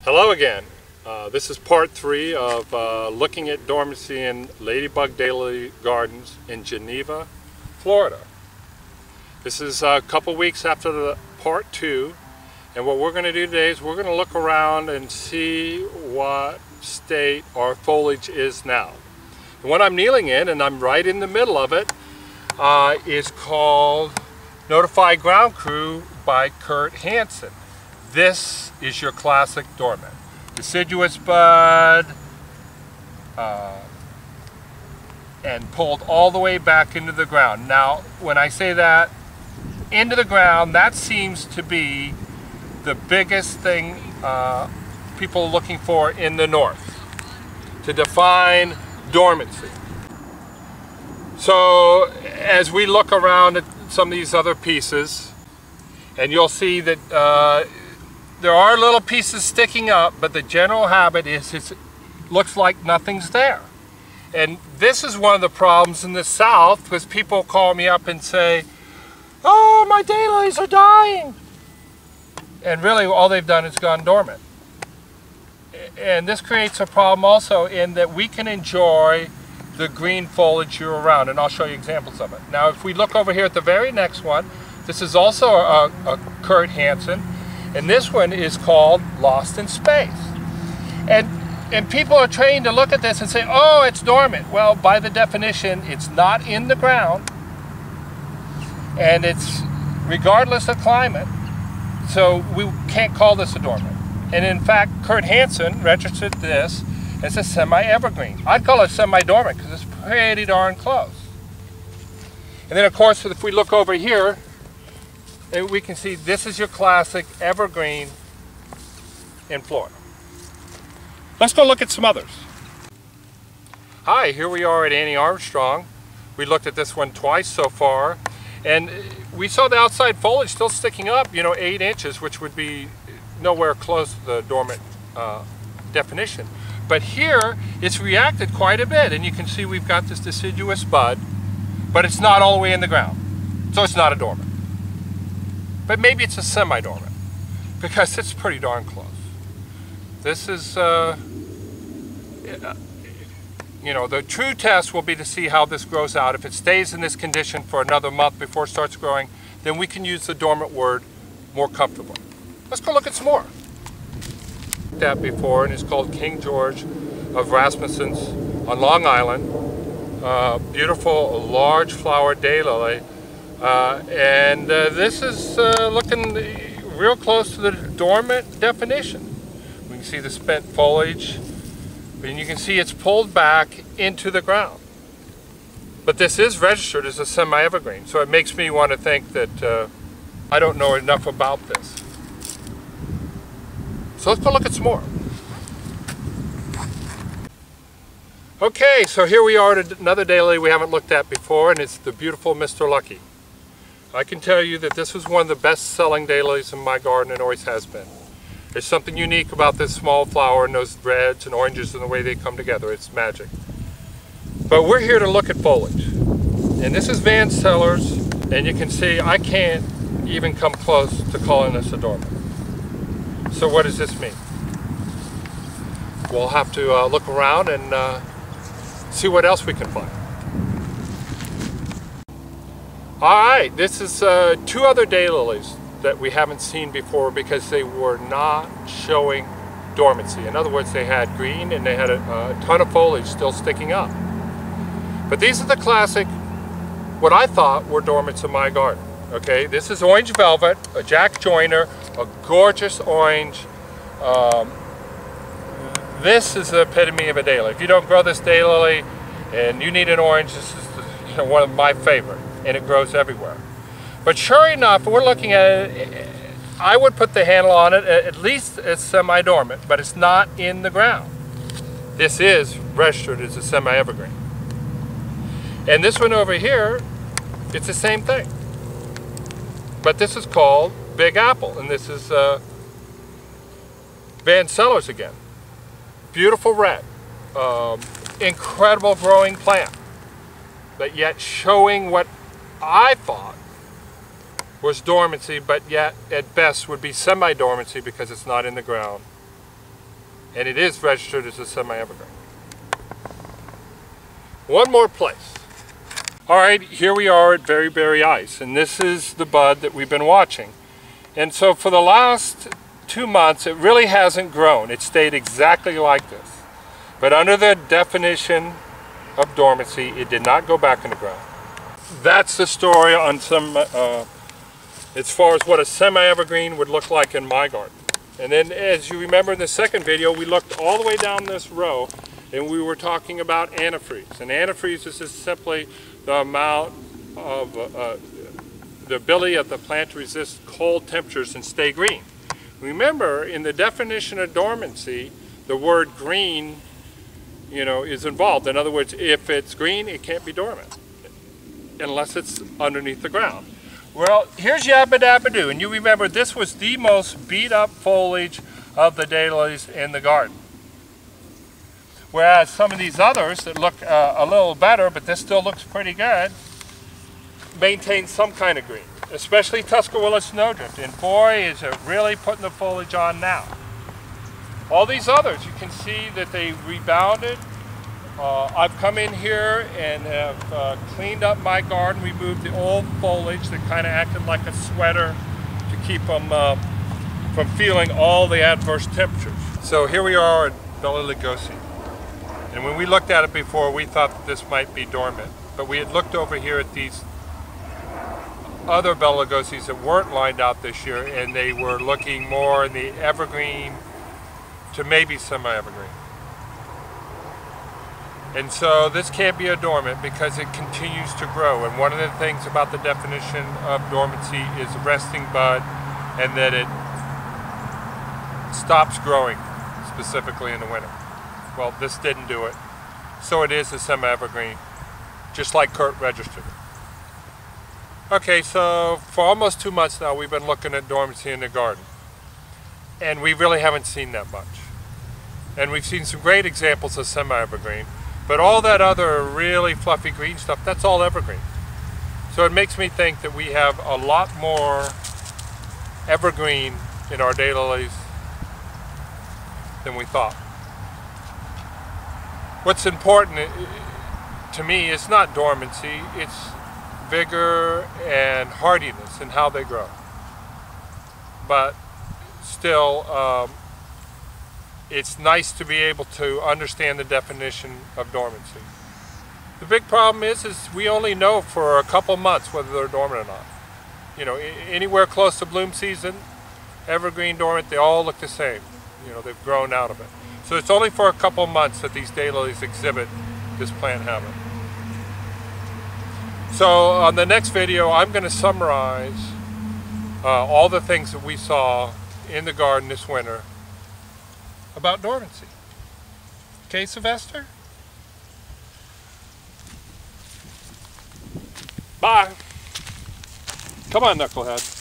Hello again. This is part 3 of looking at dormancy in Ladybug Daylilies gardens in Geneva, Florida. This is a couple weeks after the part 2, and what we're going to do today is we're going to look around and see what state our foliage is now. The one I'm kneeling in, and I'm right in the middle of it, is called Notified Ground Crew by Kurt Hansen. This is your classic dormant. Deciduous bud, and pulled all the way back into the ground. Now, when I say that, into the ground, that seems to be the biggest thing people are looking for in the north to define dormancy. So, as we look around at some of these other pieces, and you'll see that there are little pieces sticking up, but the general habit is it looks like nothing's there. And this is one of the problems in the south, because people call me up and say, "Oh, my daylilies are dying." And really all they've done is gone dormant. And this creates a problem also in that we can enjoy the green foliage year round, and I'll show you examples of it. Now if we look over here at the very next one, this is also a Kurt Hansen. And this one is called Lost in Space. And people are trained to look at this and say, oh, it's dormant. Well, by the definition, it's not in the ground. And it's regardless of climate. So we can't call this a dormant. And in fact, Kurt Hansen registered this as a semi-evergreen. I'd call it semi-dormant because it's pretty darn close. And then of course, if we look over here, we can see this is your classic evergreen in Florida. Let's go look at some others. Hi, here we are at Annie Armstrong. We looked at this one twice so far, and we saw the outside foliage still sticking up, 8 inches, which would be nowhere close to the dormant definition. But here, it's reacted quite a bit, and you can see we've got this deciduous bud, but it's not all the way in the ground, so it's not a dormant. But maybe it's a semi-dormant, because it's pretty darn close. This is, the true test will be to see how this grows out. If it stays in this condition for another month before it starts growing, then we can use the dormant word more comfortably. Let's go look at some more. That before, and it's called King George of Rasmussen's on Long Island. Beautiful, large flower daylily. And this is looking real close to the dormant definition. We can see the spent foliage, and you can see it's pulled back into the ground. But this is registered as a semi-evergreen, so it makes me want to think that I don't know enough about this. So let's go look at some more. Okay, so here we are at another daylily we haven't looked at before, and it's the beautiful Mr. Lucky. I can tell you that this was one of the best-selling daylilies in my garden and always has been. There's something unique about this small flower and those reds and oranges and the way they come together. It's magic. But we're here to look at foliage. And this is Van Sellers, and you can see I can't even come close to calling this a dormant. So what does this mean? We'll have to look around and see what else we can find. Alright, this is 2 other daylilies that we haven't seen before because they were not showing dormancy. In other words, they had green and they had a ton of foliage still sticking up. But these are the classic, what I thought were dormants in my garden. Okay, this is Orange Velvet, a Jack Joyner, a gorgeous orange. This is the epitome of a daylily. If you don't grow this daylily and you need an orange, this is one of my favorite. And it grows everywhere. But sure enough, we're looking at it, I would put the handle on it at least as semi-dormant, but it's not in the ground. This is registered as a semi-evergreen. And this one over here, it's the same thing. But this is called Big Apple, and this is Van Sellers again. Beautiful red, incredible growing plant, but yet showing what I thought was dormancy, but yet at best would be semi-dormancy because it's not in the ground. and it is registered as a semi-evergreen. One more place. All right, here we are at Very Berry Ice, and this is the bud that we've been watching. And so for the last 2 months, it really hasn't grown. It stayed exactly like this. But under the definition of dormancy, it did not go back in the ground. That's the story on some, as far as what a semi-evergreen would look like in my garden. And then, as you remember in the second video, we looked all the way down this row and we were talking about antifreeze. And antifreeze is just simply the amount of, the ability of the plant to resist cold temperatures and stay green. Remember, in the definition of dormancy, the word green, is involved. In other words, if it's green, it can't be dormant unless it's underneath the ground. Well, here's Yabba Dabba Doo, and you remember this was the most beat up foliage of the daylilies in the garden. Whereas some of these others that look a little better, but this still looks pretty good, maintain some kind of green, especially Tuscarora snowdrift. And boy, is it really putting the foliage on now. All these others, you can see that they rebounded. I've come in here and have cleaned up my garden, removed the old foliage that kind of acted like a sweater to keep them from feeling all the adverse temperatures. So here we are at Bela Lugosi. And when we looked at it before, we thought that this might be dormant. But we had looked over here at these other Bela Lugosi's that weren't lined out this year, and they were looking more in the evergreen to maybe semi-evergreen. And so this can't be a dormant because it continues to grow. And one of the things about the definition of dormancy is a resting bud, and that it stops growing specifically in the winter. Well, this didn't do it. So it is a semi-evergreen, just like Kurt registered it. Okay, so for almost 2 months now, we've been looking at dormancy in the garden. And we really haven't seen that much. And we've seen some great examples of semi-evergreen, but all that other really fluffy green stuff, that's all evergreen. So it makes me think that we have a lot more evergreen in our daylilies than we thought. What's important to me is not dormancy, it's vigor and hardiness in how they grow. But still, it's nice to be able to understand the definition of dormancy. The big problem is we only know for a couple months whether they're dormant or not. Anywhere close to bloom season, evergreen, dormant, they all look the same. They've grown out of it. So it's only for a couple months that these daylilies exhibit this plant habit. So on the next video, I'm going to summarize all the things that we saw in the garden this winter about dormancy. Okay, Sylvester? Bye. Come on, knucklehead.